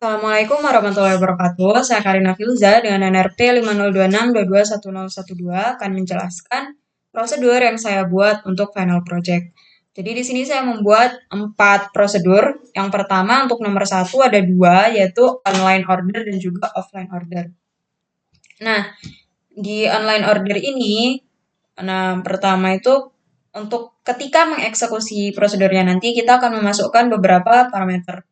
Assalamualaikum warahmatullahi wabarakatuh. Saya Karina Filza dengan NRT 5026221012 akan menjelaskan prosedur yang saya buat untuk final project. Jadi di sini saya membuat 4 prosedur. Yang pertama untuk nomor 1 ada 2, yaitu online order dan juga offline order. Nah, di online order ini, pertama itu untuk ketika mengeksekusi prosedurnya nanti kita akan memasukkan beberapa parameter,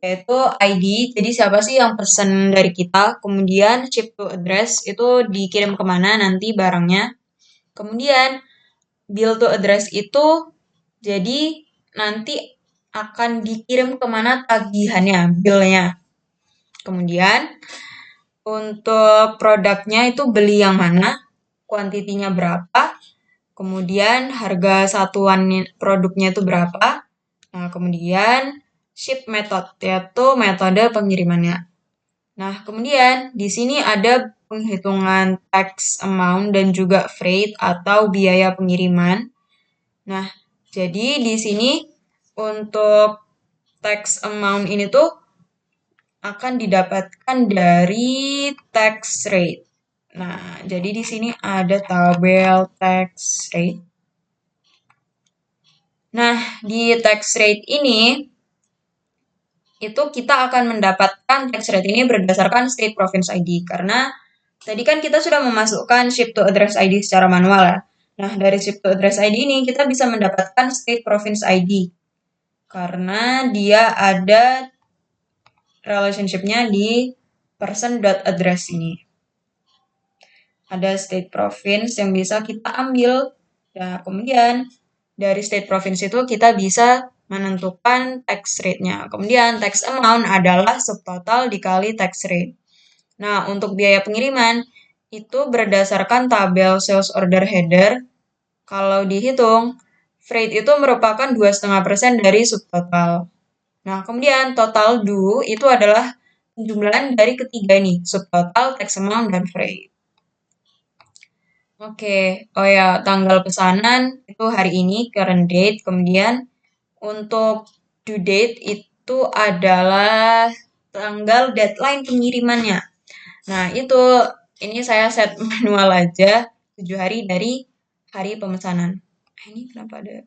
yaitu ID, jadi siapa sih yang pesen dari kita, kemudian ship to address, itu dikirim kemana nanti barangnya, kemudian bill to address itu jadi nanti akan dikirim kemana tagihannya, billnya. Kemudian untuk produknya itu beli yang mana, kuantitinya berapa, kemudian harga satuan produknya itu berapa. Nah, kemudian ship method, yaitu metode pengirimannya. Nah, kemudian di sini ada penghitungan tax amount dan juga freight atau biaya pengiriman. Nah, jadi di sini untuk tax amount ini tuh akan didapatkan dari tax rate. Nah, jadi di sini ada tabel tax rate. Nah, di tax rate ini itu kita akan mendapatkan tax rate ini berdasarkan state province ID, karena tadi kan kita sudah memasukkan ship to address ID secara manual ya. Nah, dari ship to address ID ini kita bisa mendapatkan state province ID karena dia ada relationship-nya di person.address ini. Ada state province yang bisa kita ambil. Nah, kemudian dari state province itu kita bisa menentukan tax rate-nya. Kemudian tax amount adalah subtotal dikali tax rate. Nah, untuk biaya pengiriman itu berdasarkan tabel sales order header. Kalau dihitung, freight itu merupakan 2,5% dari subtotal. Nah, kemudian total due itu adalah penjumlahan dari ketiga ini, subtotal, tax amount, dan freight. Oke, oh ya, tanggal pesanan itu hari ini, current date. Kemudian untuk due date itu adalah tanggal deadline pengirimannya. Nah, ini saya set manual aja, 7 hari dari hari pemesanan. Ini kenapa ada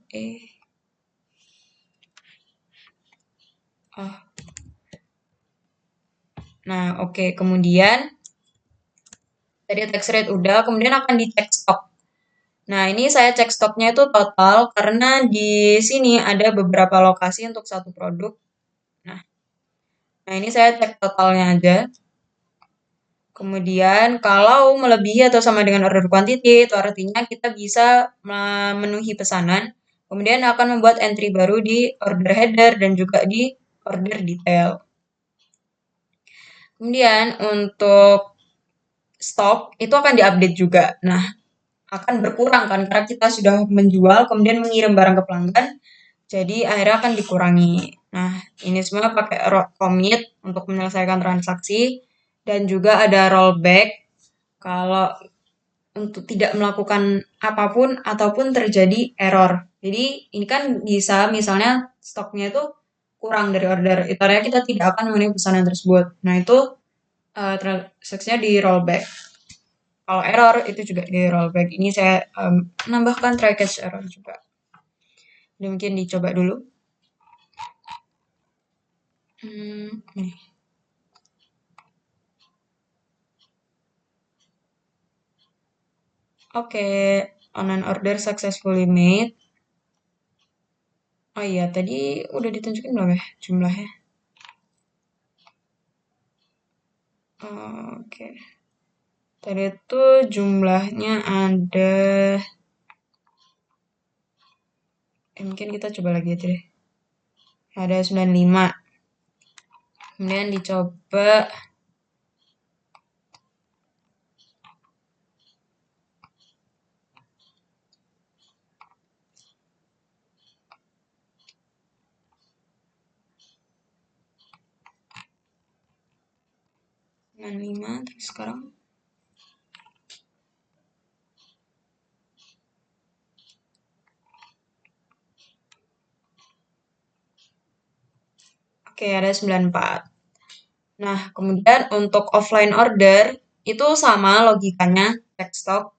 Oh. Nah, oke. Kemudian tadi tax rate udah, kemudian akan dicek stok. Nah, ini saya cek stoknya itu total karena di sini ada beberapa lokasi untuk satu produk. Nah, ini saya cek totalnya aja. Kemudian kalau melebihi atau sama dengan order quantity, itu artinya kita bisa memenuhi pesanan. Kemudian akan membuat entry baru di order header dan juga di order detail. Kemudian untuk stok itu akan diupdate juga. Nah, akan berkurang kan karena kita sudah menjual kemudian mengirim barang ke pelanggan. Jadi akhirnya akan dikurangi. Nah, ini semua pakai commit untuk menyelesaikan transaksi dan juga ada rollback kalau untuk tidak melakukan apapun ataupun terjadi error. Jadi ini kan bisa misalnya stoknya itu kurang dari order, itu artinya kita tidak akan memenuhi pesanan tersebut. Nah, itu transaksinya di rollback. Kalau error itu juga di rollback. Ini saya menambahkan try catch error juga. Jadi mungkin dicoba dulu. Nih. Oke, online order successfully made. Oh iya, tadi udah ditunjukin belum ya jumlahnya? Oke. Tadi itu jumlahnya ada... mungkin kita coba lagi aja deh. Ada 95. Kemudian dicoba... lima terus sekarang oke, ada 94. Nah, kemudian untuk offline order itu sama logikanya, cek stok.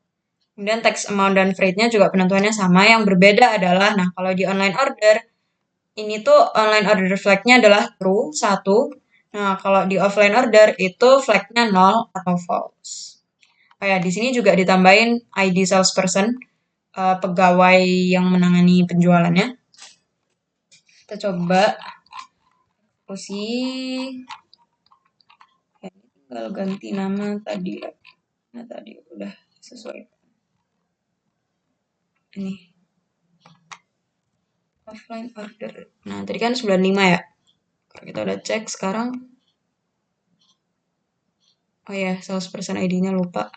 Kemudian tax amount dan freight-nya juga penentuannya sama. Yang berbeda adalah, nah kalau di online order, ini tuh online order flag-nya adalah true, 1. Nah, kalau di offline order itu flag-nya 0 atau false. Oh ya, di sini juga ditambahin ID salesperson, pegawai yang menangani penjualannya. Kita coba posisi, ya, tinggal ganti nama tadi. Nah, tadi udah sesuai. Ini offline order. Nah, tadi kan 95 ya. Kalau kita udah cek sekarang, oh ya, salesperson ID-nya lupa.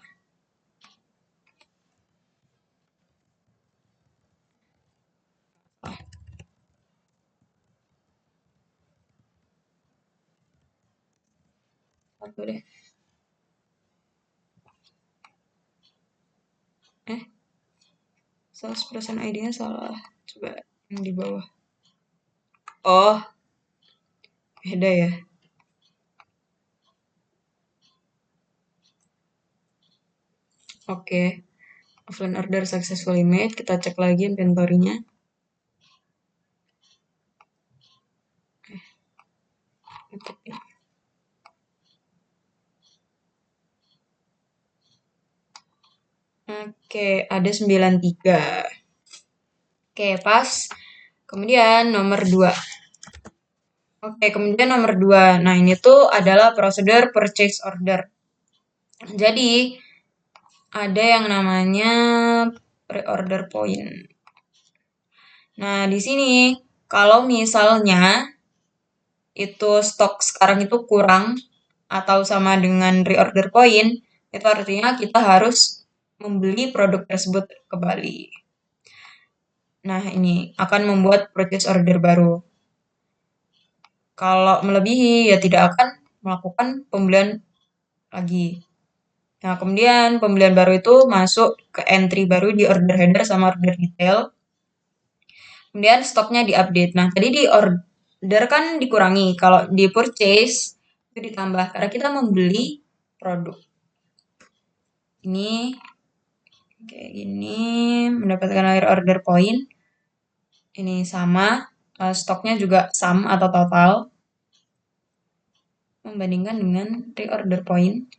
Satu deh. Salesperson ID-nya salah. Coba yang di bawah. Oh, beda ya. Oke. Offline order successfully made. Kita cek lagi inventory-nya. Oke, ada 93. Oke, pas. Kemudian nomor 2. Oke, kemudian nomor 2. Nah, ini tuh adalah prosedur purchase order. Jadi, ada yang namanya pre-order point. Nah, di sini kalau misalnya itu stok sekarang itu kurang atau sama dengan reorder point, itu artinya kita harus membeli produk tersebut kembali. Nah, ini akan membuat purchase order baru. Kalau melebihi, ya tidak akan melakukan pembelian lagi. Nah, kemudian pembelian baru itu masuk ke entry baru di order header sama order detail. Kemudian stoknya diupdate. Nah, tadi di order kan dikurangi. Kalau di purchase itu ditambah karena kita membeli produk. Ini kayak gini, mendapatkan air order point. Ini sama, stoknya juga sama atau total. Membandingkan dengan reorder point.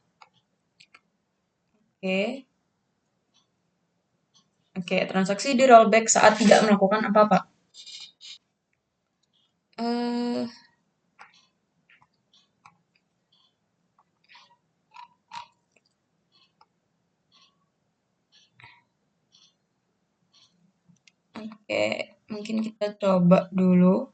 Oke. Oke, transaksi di rollback saat tidak melakukan apa-apa. Eh, Oke, mungkin kita coba dulu.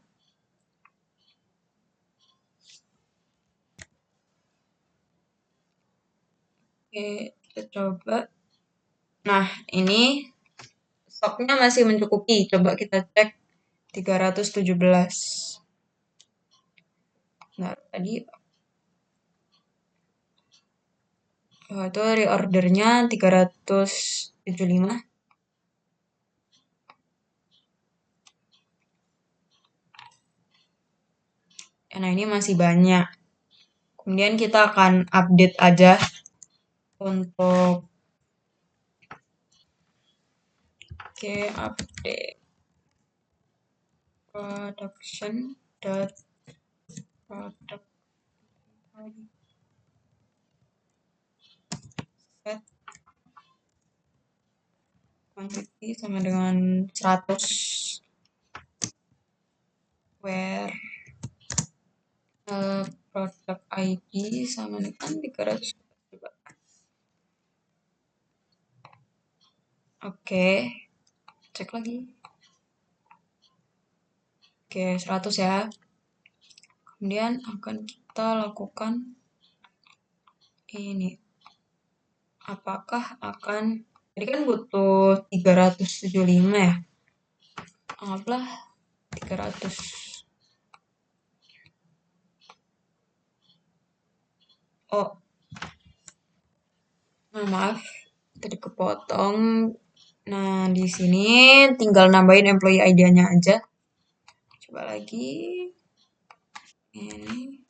Oke, kita coba. Nah, ini stoknya masih mencukupi. Coba kita cek 317. Nah, tadi itu reordernya 375. Nah, ini masih banyak. Kemudian kita akan update aja untuk update production dot product set quantity sama dengan 100, where product ID sama dengan 300. Coba. Oke, cek lagi. Oke, 100 ya. Kemudian akan kita lakukan ini. Apakah akan, jadi kan butuh 375 ya. Anggaplah 300. Oh, maaf, tadi kepotong. Nah, di sini tinggal nambahin employee ID-nya aja. Coba lagi. Ini.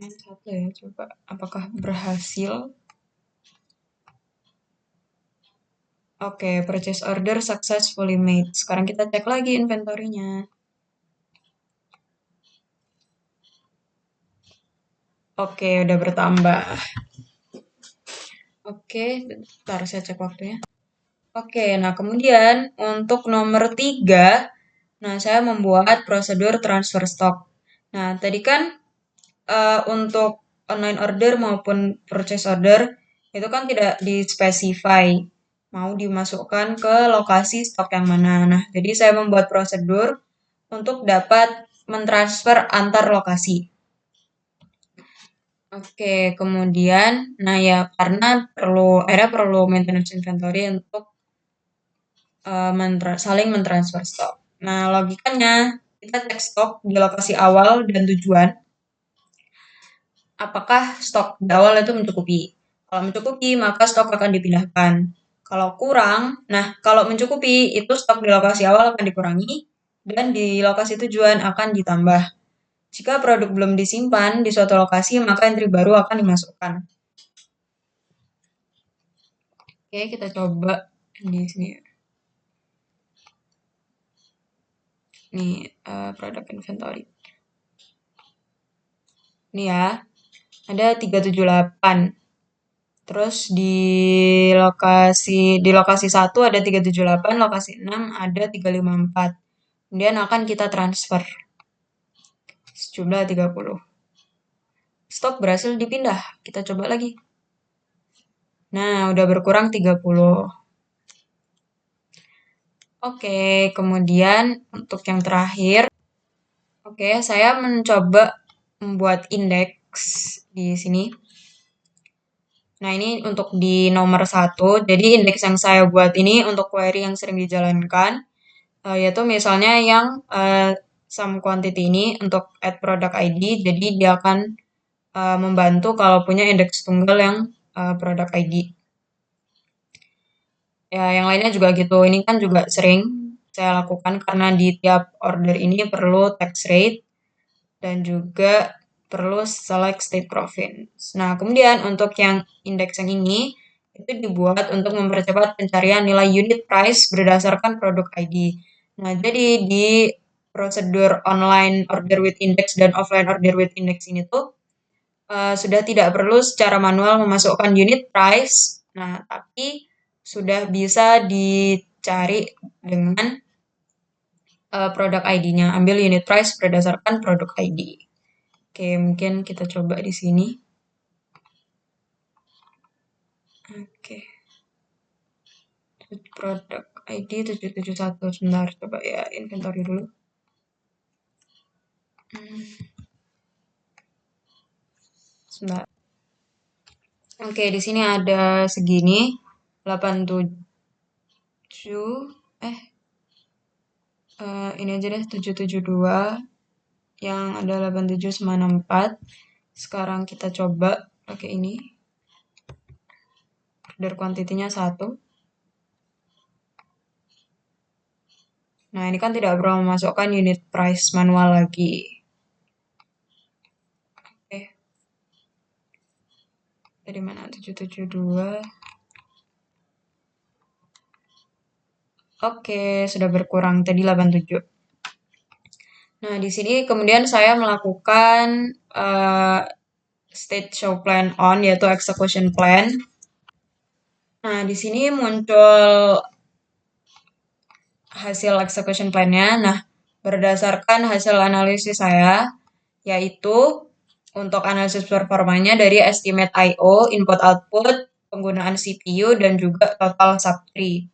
Satu ya, coba apakah berhasil. Oke, purchase order successfully made. Sekarang kita cek lagi inventory-nya. Oke, udah bertambah. Oke, bentar saya cek waktunya. Oke, nah kemudian untuk nomor 3, nah saya membuat prosedur transfer stock. Nah, tadi kan untuk online order maupun purchase order itu kan tidak dispesify mau dimasukkan ke lokasi stok yang mana. Nah, jadi saya membuat prosedur untuk dapat mentransfer antar lokasi. Oke, kemudian, nah ya karena perlu maintenance inventory untuk saling mentransfer stok. Nah, logikanya kita cek stok di lokasi awal dan tujuan. Apakah stok di awal itu mencukupi? Kalau mencukupi, maka stok akan dipindahkan. Kalau kurang, nah kalau mencukupi, itu stok di lokasi awal akan dikurangi dan di lokasi tujuan akan ditambah. Jika produk belum disimpan di suatu lokasi, maka entry baru akan dimasukkan. Oke, kita coba di sini. Nih, produk inventory. Nih ya, ada 378. Terus di lokasi 1 ada 378, lokasi 6 ada 354. Kemudian akan kita transfer sejumlah 30. Stok berhasil dipindah. Kita coba lagi. Nah, udah berkurang 30. Oke, kemudian untuk yang terakhir, oke, saya mencoba membuat indeks di sini. Nah, ini untuk di nomor 1. Jadi, indeks yang saya buat ini untuk query yang sering dijalankan, yaitu misalnya yang sum quantity ini untuk add product ID. Jadi, dia akan membantu kalau punya indeks tunggal yang product ID. Ya, yang lainnya juga gitu. Ini kan juga sering saya lakukan karena di tiap order ini perlu tax rate dan juga perlu select state province. Nah, kemudian untuk yang indeks yang ini itu dibuat untuk mempercepat pencarian nilai unit price berdasarkan produk ID. Nah, jadi di prosedur online order with index dan offline order with index ini tuh sudah tidak perlu secara manual memasukkan unit price. Nah, tapi sudah bisa dicari dengan produk ID-nya. Ambil unit price berdasarkan produk ID. Oke, mungkin kita coba di sini. Oke. Produk ID 771. Sebentar, coba ya inventory dulu. Sebentar. Oke, di sini ada segini 87 ini aja deh 772 yang ada 8794. Sekarang kita coba pakai ini. Order quantity-nya 1. Nah, ini kan tidak perlu memasukkan unit price manual lagi. Oke. Dari mana? 772. Oke, sudah berkurang tadi 87. Nah, di sini kemudian saya melakukan state show plan on, yaitu execution plan. Nah, di sini muncul hasil execution plan-nya. Nah, berdasarkan hasil analisis saya, yaitu untuk analisis performanya dari estimate I/O, input output, penggunaan CPU, dan juga total sub-tree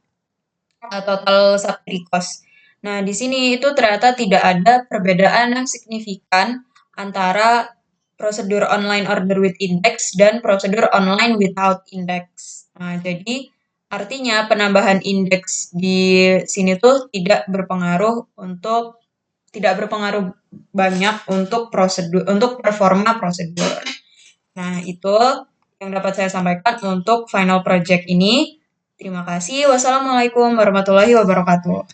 cost. Nah, di sini itu ternyata tidak ada perbedaan yang signifikan antara prosedur online order with index dan prosedur online without index. Nah, jadi artinya penambahan indeks di sini tuh tidak berpengaruh banyak untuk performa prosedur. Nah, itu yang dapat saya sampaikan untuk final project ini. Terima kasih. Wassalamualaikum warahmatullahi wabarakatuh.